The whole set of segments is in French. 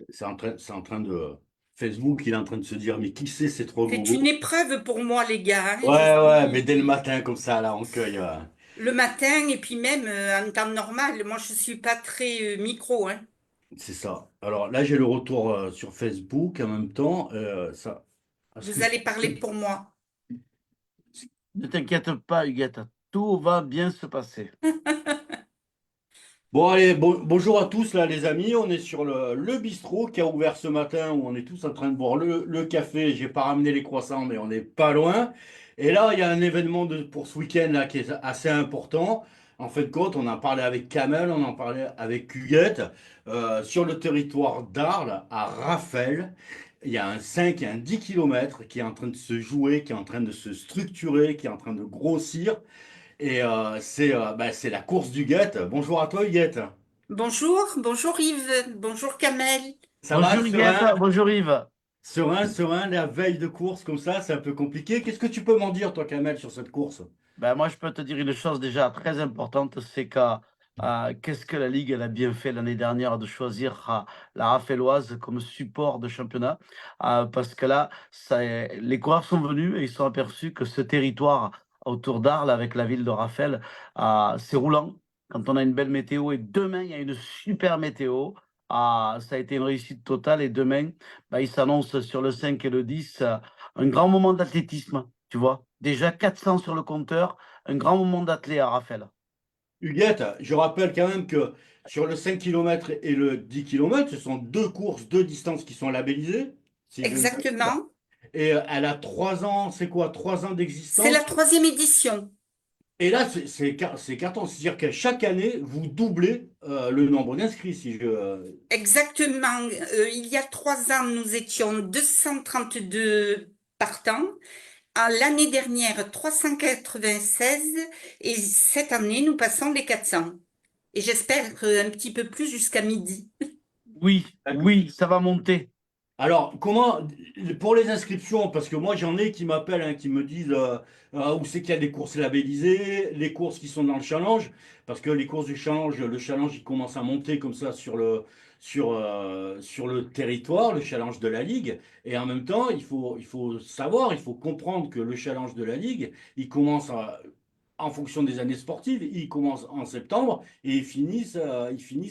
C'est en train de. Facebook, il est en train de se dire, mais qui c'est ces trois C'est une gourous? épreuve pour moi, les gars, Ouais, hein, je vous ouais, mais dis. dès le matin, comme ça, là, on cueille. Le matin et puis même en temps normal. Moi, je suis pas très micro, hein. C'est ça. Alors là, j'ai le retour sur Facebook en même temps. Ça. Est-ce que Vous je allez parler peux. pour moi. Ne t'inquiète pas, Huguette, tout va bien se passer. Bon, allez, bonjour à tous, là, les amis. On est sur le bistrot qui a ouvert ce matin où on est tous en train de boire le café. J'ai pas ramené les croissants, mais on n'est pas loin. Et là, il y a un événement pour ce week-end là qui est assez important. En fait, compte, on en parlait avec Kamel, on en parlait avec Huguette. Sur le territoire d'Arles, à Raphaël, il y a un 5 et un 10 km qui est en train de se jouer, qui est en train de se structurer, qui est en train de grossir. Et c'est la course d'Huguette. Bonjour à toi, Huguette. Bonjour, bonjour Yves, bonjour Kamel. Ça va, Bonjour Huguette, serein? bonjour Yves. Serein, serein, la veille de course comme ça, c'est un peu compliqué. Qu'est-ce que tu peux m'en dire, toi, Kamel, sur cette course? Ben, moi, je peux te dire une chose déjà très importante, c'est que qu'est-ce que la Ligue elle a bien fait l'année dernière de choisir la Raphelloise comme support de championnat, parce que là, les coureurs sont venus et ils sont aperçus que ce territoire autour d'Arles, avec la ville de Raphaël, c'est roulant. Quand on a une belle météo et demain, il y a une super météo. Ça a été une réussite totale et demain, ben, il s'annonce sur le 5 et le 10 un grand moment d'athlétisme. Tu vois, déjà 400 sur le compteur, un grand moment d'athlé à Raphaël. Huguette, je rappelle quand même que sur le 5 km et le 10 km, ce sont deux courses, deux distances qui sont labellisées, si je ne m'abuse. Exactement. Et elle a 3 ans, c'est quoi, 3 ans C'est la d'existence? troisième édition. Et là, c'est carton. C'est-à-dire qu'à chaque année, vous doublez le nombre d'inscrits, si je. Exactement. Il y a 3 ans, nous étions 232 partants. L'année dernière, 396. Et cette année, nous passons les 400. Et j'espère un petit peu plus jusqu'à midi. Oui, oui, ça va monter. Alors, pour les inscriptions, parce que moi j'en ai qui m'appellent, hein, qui me disent où c'est qu'il y a des courses labellisées, les courses qui sont dans le challenge, parce que les courses du challenge, le challenge il commence à monter comme ça sur le territoire, le challenge de la Ligue, et en même temps il faut savoir, il faut comprendre que le challenge de la Ligue, il commence en fonction des années sportives, ils commencent en septembre et ils finissent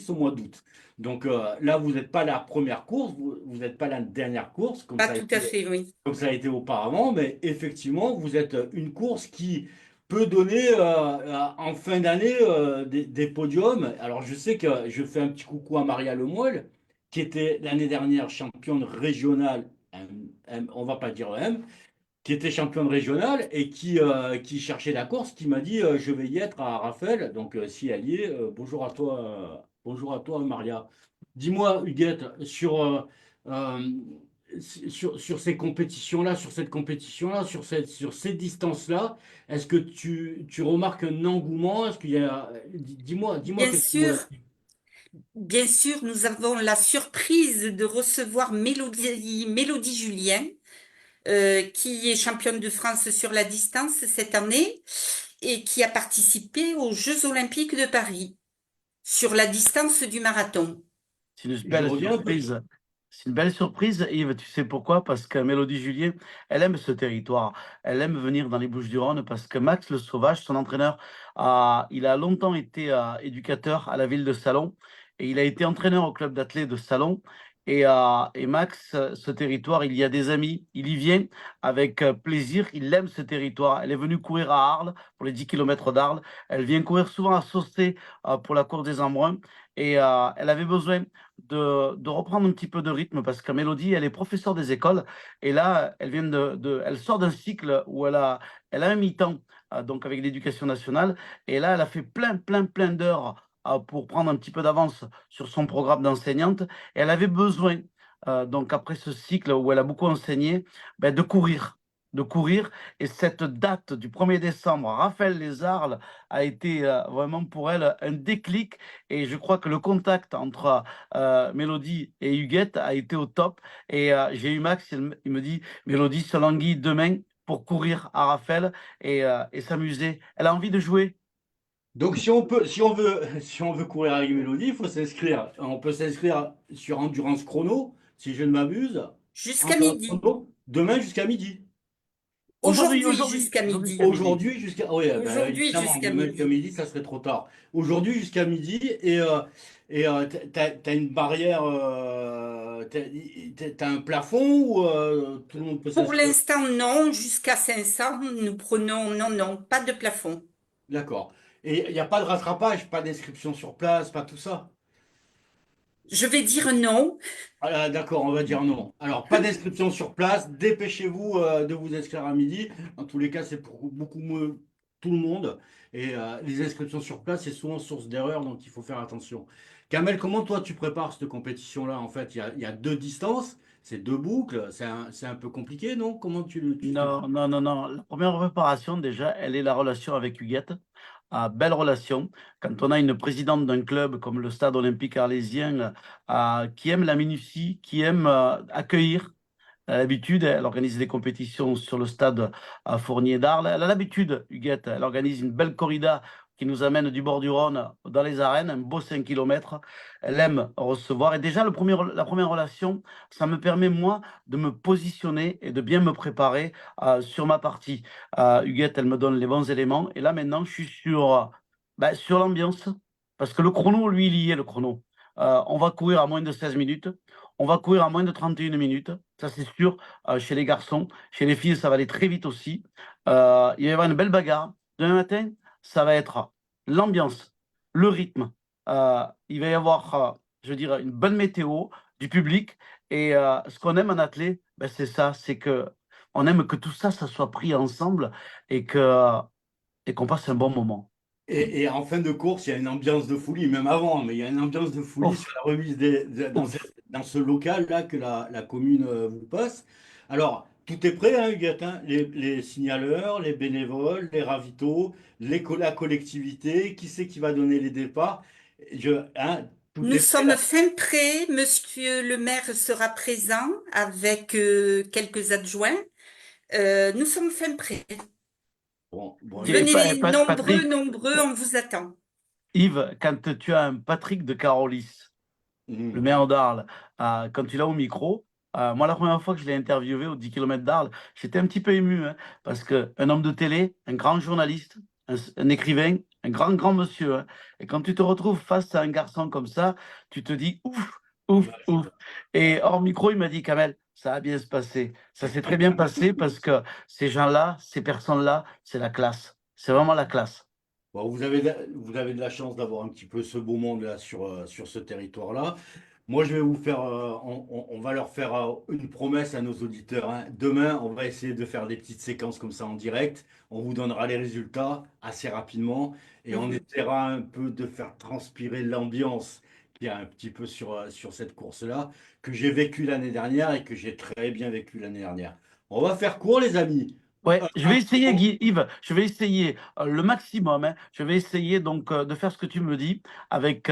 au mois d'août. Donc là, vous n'êtes pas la première course, vous n'êtes pas la dernière course, comme Pas ça a tout à été, fait, oui. comme ça a été auparavant, mais effectivement, vous êtes une course qui peut donner en fin d'année des podiums. Alors je sais que je fais un petit coucou à Maria Lemoyle, qui était l'année dernière championne régionale, on va pas dire M, qui était championne régionale et qui cherchait la course, qui m'a dit je vais y être à Raphaël. Donc si elle y est, bonjour à toi Maria. Dis-moi Huguette, euh, sur ces compétitions-là, sur cette compétition-là, sur ces distances-là, est-ce que tu remarques un engouement? Est-ce qu'il y a. Dis-moi Bien quelques mots sûr, là-dessus. bien sûr, nous avons la surprise de recevoir Mélodie Julien, qui est championne de France sur la distance cette année et qui a participé aux Jeux Olympiques de Paris sur la distance du marathon. C'est une Je belle reviens un peu. surprise. C'est une belle surprise, Yves. Tu sais pourquoi? Parce que Mélodie Julien, elle aime ce territoire. Elle aime venir dans les Bouches-du-Rhône parce que Max Le Sauvage, son entraîneur, il a longtemps été éducateur à la ville de Salon et il a été entraîneur au club d'athlètes de Salon. Et Max, ce territoire, il y a des amis, il y vient avec plaisir, il aime ce territoire. Elle est venue courir à Arles pour les 10 kilomètres d'Arles. Elle vient courir souvent à Saucé pour la course des Embruns. Et elle avait besoin de reprendre un petit peu de rythme parce que Mélodie, elle est professeure des écoles et là, elle vient elle sort d'un cycle où elle a un mi-temps donc avec l'éducation nationale et là, elle a fait plein, plein, plein d'heures pour prendre un petit peu d'avance sur son programme d'enseignante et elle avait besoin donc après ce cycle où elle a beaucoup enseigné, ben, de courir. Et cette date du 1er décembre, Raphaël Les Arles, a été vraiment pour elle un déclic. Et je crois que le contact entre Mélodie et Huguette a été au top. Et j'ai eu Max, il me dit, Mélodie se languit demain pour courir à Raphaël et s'amuser. Elle a envie de jouer. Donc si on veut courir avec Mélodie, il faut s'inscrire. On peut s'inscrire sur Endurance Chrono, si je ne m'abuse. Jusqu'à Endurance midi. Chrono, demain jusqu'à midi. Aujourd'hui, Aujourd'hui aujourd'hui, jusqu'à aujourd'hui midi. jusqu'à midi. Aujourd'hui jusqu'à. Oui, ben, Aujourd'hui évidemment, jusqu'à demain jusqu'à midi. midi, ça serait trop tard. Aujourd'hui jusqu'à midi, et t'as une barrière, t'as un plafond où tout le monde peut Pour s'inscrire. l'instant, non. Jusqu'à 500, nous prenons, non, non, pas de plafond. D'accord. Et il n'y a pas de rattrapage, pas d'inscription sur place, pas tout ça. Je vais dire non. Ah, d'accord, on va dire non. Alors, pas d'inscription sur place. Dépêchez-vous de vous inscrire à midi. En tous les cas, c'est pour beaucoup mieux tout le monde. Et les inscriptions sur place, c'est souvent source d'erreur, donc il faut faire attention. Kamel, comment toi tu prépares cette compétition-là? En fait, il y a deux distances, c'est deux boucles. C'est un peu compliqué, non? Comment tu t'y prends? Non, non, non, non. La première préparation, déjà, elle est la relation avec Huguette. Belle relation. Quand on a une présidente d'un club comme le Stade Olympique Arlésien, qui aime la minutie, qui aime accueillir. Elle a l'habitude, elle organise des compétitions sur le stade à Fournier d'Arles. Elle a l'habitude, Huguette, elle organise une belle corrida qui nous amène du bord du Rhône dans les arènes, un beau 5 km. Elle aime recevoir. Et déjà, la première relation, ça me permet, moi, de me positionner et de bien me préparer sur ma partie. Huguette, elle me donne les bons éléments. Et là, maintenant, je suis sur l'ambiance. Parce que le chrono, lui, il y est, le chrono. On va courir à moins de 16 minutes. On va courir à moins de 31 minutes, ça c'est sûr, chez les garçons. Chez les filles, ça va aller très vite aussi. Il va y avoir une belle bagarre. Demain matin, ça va être l'ambiance, le rythme. Il va y avoir, je veux dire, une bonne météo, du public. Et ce qu'on aime en athlète, ben, c'est ça, c'est que on aime que tout ça, ça soit pris ensemble et et qu'on passe un bon moment. Et en fin de course, il y a une ambiance de folie, même avant, mais il y a une ambiance de folie sur Ouf, la remise ouf. dans ce local-là que la commune vous passe. Alors, tout est prêt, hein, Huguette, hein, les signaleurs, les bénévoles, les ravitaux, la collectivité, qui c'est qui va donner les départs? Tout Nous est prêt sommes là. fin prêt. Monsieur le maire sera présent avec quelques adjoints. Nous sommes fin prêt. Bon, bon, Venez nombreux, Patrick, nombreux, on vous attend. Yves, quand tu as un Patrick de Carolis, le hum. maire d'Arles, quand il est au micro, moi, la première fois que je l'ai interviewé aux 10 km d'Arles, j'étais un petit peu ému, hein, parce qu'un homme de télé, un grand journaliste, un écrivain, un grand, grand monsieur, hein, et quand tu te retrouves face à un garçon comme ça, tu te dis ouf, ouf, ouf. Et hors micro, il m'a dit, Kamel, ça va bien se passer. Ça s'est très bien passé parce que ces gens-là, ces personnes-là, c'est la classe. C'est vraiment la classe. Bon, vous avez de la chance d'avoir un petit peu ce beau monde là sur ce territoire-là. Moi, je vais vous faire, on va leur faire une promesse à nos auditeurs, hein. Demain, on va essayer de faire des petites séquences comme ça en direct. On vous donnera les résultats assez rapidement et on Mhm. essaiera un peu de faire transpirer l'ambiance qu'il y a un petit peu sur cette course-là, que j'ai vécue l'année dernière et que j'ai très bien vécu l'année dernière. On va faire court, les amis. Ouais, je vais Un essayer, pro- Yves, je vais essayer le maximum, hein. Je vais essayer donc de faire ce que tu me dis avec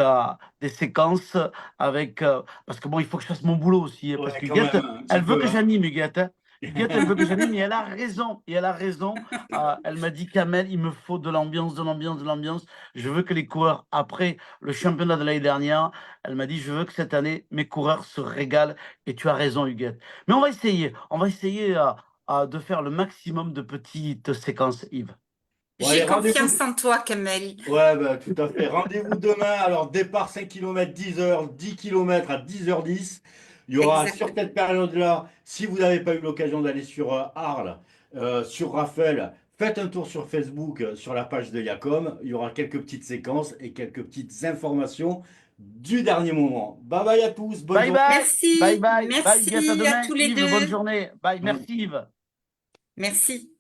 des séquences, parce que bon, il faut que je fasse mon boulot aussi, hein, parce Ouais, que quand même, Huguette, un petit elle veut peu, que hein. j'anime, Huguette, hein. Huguette, elle veut que j'anime, et elle a raison, et elle a raison. Elle m'a dit, Kamel, il me faut de l'ambiance, de l'ambiance, de l'ambiance. Je veux que les coureurs, après le championnat de l'année dernière, elle m'a dit, je veux que cette année, mes coureurs se régalent, et tu as raison, Huguette. Mais on va essayer. De faire le maximum de petites séquences, Yves. Bon, allez, J'ai rendez-vous. confiance en toi, Kamel. Ouais, bah, tout à fait. Rendez-vous demain. Alors, départ 5 km, 10 heures, 10 km à 10h10. Il y aura sur Exact. cette période-là, si vous n'avez pas eu l'occasion d'aller sur Arles, sur Raphaël, faites un tour sur Facebook, sur la page de Yacom. Il y aura quelques petites séquences et quelques petites informations du dernier moment. Bye bye à tous. Bonne Bye journée. bye, bye Merci, bye, bye Huguette, à merci à demain. tous les Yves, bonne deux. journée. Bye, merci Yves. Merci.